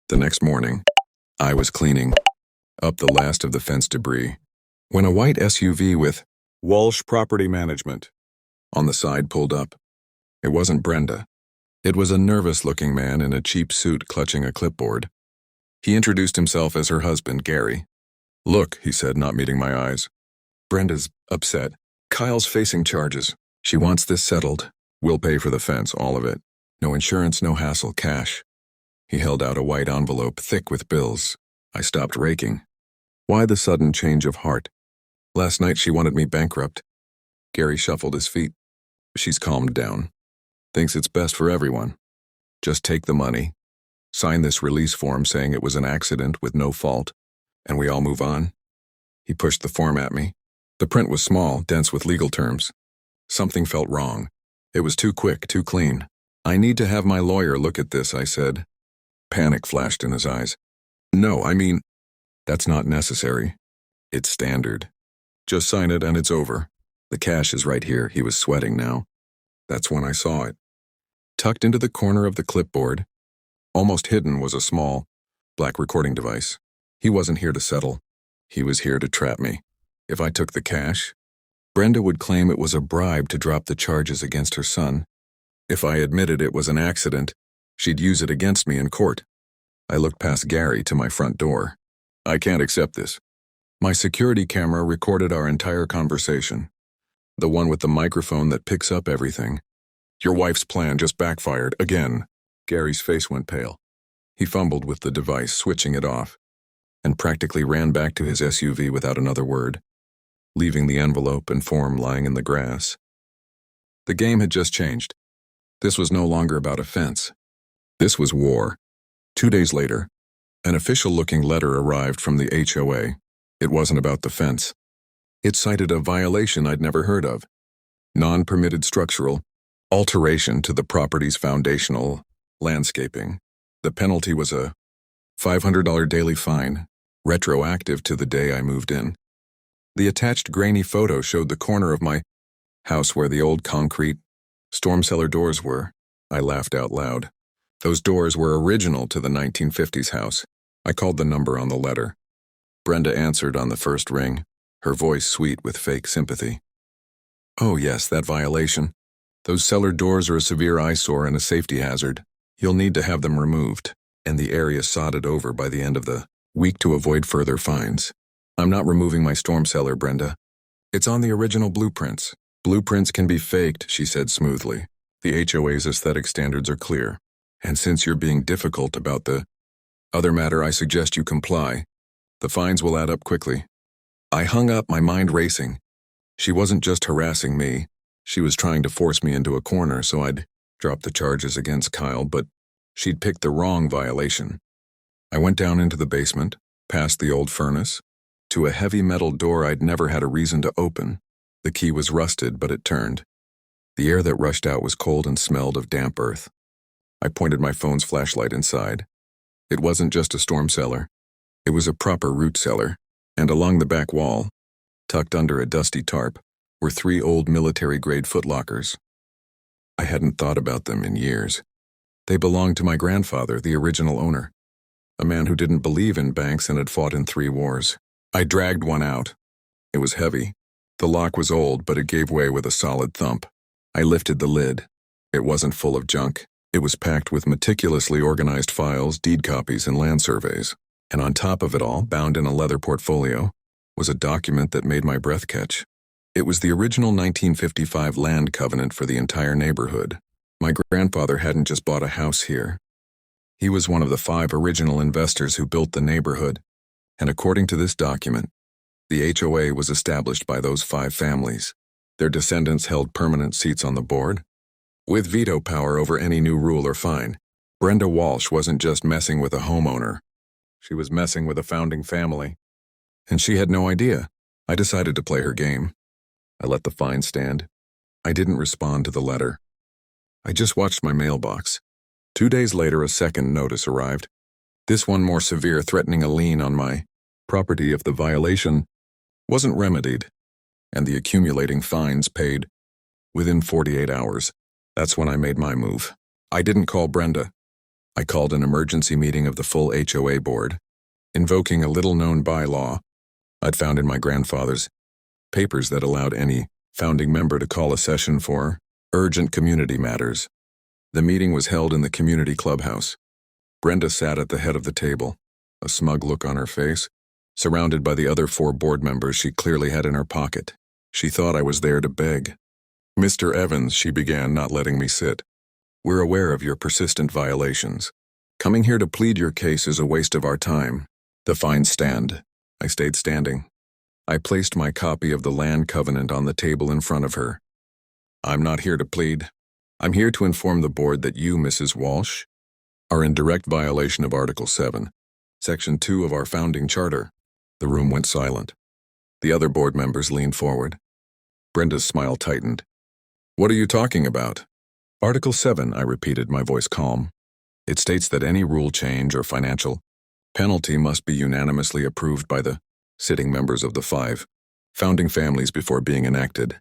The next morning, I was cleaning up the last of the fence debris when a white SUV with Walsh Property Management on the side pulled up. It wasn't Brenda. It was a nervous-looking man in a cheap suit clutching a clipboard. He introduced himself as her husband, Gary. "Look," he said, not meeting my eyes. "Brenda's upset. Kyle's facing charges. She wants this settled. We'll pay for the fence, all of it. No insurance, no hassle, cash." He held out a white envelope thick with bills. I stopped raking. Why the sudden change of heart? Last night she wanted me bankrupt. Gary shuffled his feet. She's calmed down. Thinks it's best for everyone. Just take the money. Sign this release form saying it was an accident with no fault, and we all move on. He pushed the form at me. The print was small, dense with legal terms. Something felt wrong. It was too quick, too clean. "I need to have my lawyer look at this," I said. Panic flashed in his eyes. "No, I mean, that's not necessary. It's standard. Just sign it and it's over. The cash is right here." He was sweating now. That's when I saw it. Tucked into the corner of the clipboard, almost hidden, was a small, black recording device. He wasn't here to settle. He was here to trap me. If I took the cash, Brenda would claim it was a bribe to drop the charges against her son. If I admitted it was an accident, she'd use it against me in court. I looked past Gary to my front door. "I can't accept this." My security camera recorded our entire conversation. The one with the microphone that picks up everything. "Your wife's plan just backfired again." Gary's face went pale. He fumbled with the device, switching it off, and practically ran back to his SUV without another word, leaving the envelope and form lying in the grass. The game had just changed. This was no longer about a fence. This was war. 2 days later, an official-looking letter arrived from the HOA. It wasn't about the fence. It cited a violation I'd never heard of. Non-permitted structural alteration to the property's foundational landscaping. The penalty was a $500 daily fine, retroactive to the day I moved in. The attached grainy photo showed the corner of my house where the old concrete storm cellar doors were. I laughed out loud. Those doors were original to the 1950s house. I called the number on the letter. Brenda answered on the first ring, her voice sweet with fake sympathy. "Oh yes, that violation. Those cellar doors are a severe eyesore and a safety hazard. You'll need to have them removed, and the area sodded over by the end of the week to avoid further fines." "I'm not removing my storm cellar, Brenda. It's on the original blueprints." "Blueprints can be faked," she said smoothly. "The HOA's aesthetic standards are clear. And since you're being difficult about the other matter, I suggest you comply. The fines will add up quickly." I hung up, my mind racing. She wasn't just harassing me. She was trying to force me into a corner so I'd drop the charges against Kyle, but she'd picked the wrong violation. I went down into the basement, past the old furnace, to a heavy metal door I'd never had a reason to open. The key was rusted, but it turned. The air that rushed out was cold and smelled of damp earth. I pointed my phone's flashlight inside. It wasn't just a storm cellar. It was a proper root cellar, and along the back wall, tucked under a dusty tarp, were 3 old military-grade footlockers. I hadn't thought about them in years. They belonged to my grandfather, the original owner, a man who didn't believe in banks and had fought in 3 wars. I dragged one out. It was heavy. The lock was old, but it gave way with a solid thump. I lifted the lid. It wasn't full of junk. It was packed with meticulously organized files, deed copies, and land surveys. And on top of it all, bound in a leather portfolio, was a document that made my breath catch. It was the original 1955 land covenant for the entire neighborhood. My grandfather hadn't just bought a house here. He was one of the 5 original investors who built the neighborhood, and according to this document, the HOA was established by those 5 families. Their descendants held permanent seats on the board, with veto power over any new rule or fine. Brenda Walsh wasn't just messing with a homeowner. She was messing with a founding family. And she had no idea. I decided to play her game. I let the fine stand. I didn't respond to the letter. I just watched my mailbox. 2 days later, a second notice arrived. This one more severe, threatening a lien on my property if the violation wasn't remedied, and the accumulating fines paid within 48 hours. That's when I made my move. I didn't call Brenda. I called an emergency meeting of the full HOA board, invoking a little-known bylaw I'd found in my grandfather's papers that allowed any founding member to call a session for urgent community matters. The meeting was held in the community clubhouse. Brenda sat at the head of the table, a smug look on her face, surrounded by the other 4 board members she clearly had in her pocket. She thought I was there to beg. "Mr. Evans," she began, not letting me sit. "We're aware of your persistent violations. Coming here to plead your case is a waste of our time. The fines stand." I stayed standing. I placed my copy of the land covenant on the table in front of her. "I'm not here to plead. I'm here to inform the board that you, Mrs. Walsh, are in direct violation of Article 7, Section 2 of our founding charter." The room went silent. The other board members leaned forward. Brenda's smile tightened. "What are you talking about?" "Article 7, I repeated, my voice calm. "It states that any rule change or financial penalty must be unanimously approved by the sitting members of the 5 founding families before being enacted.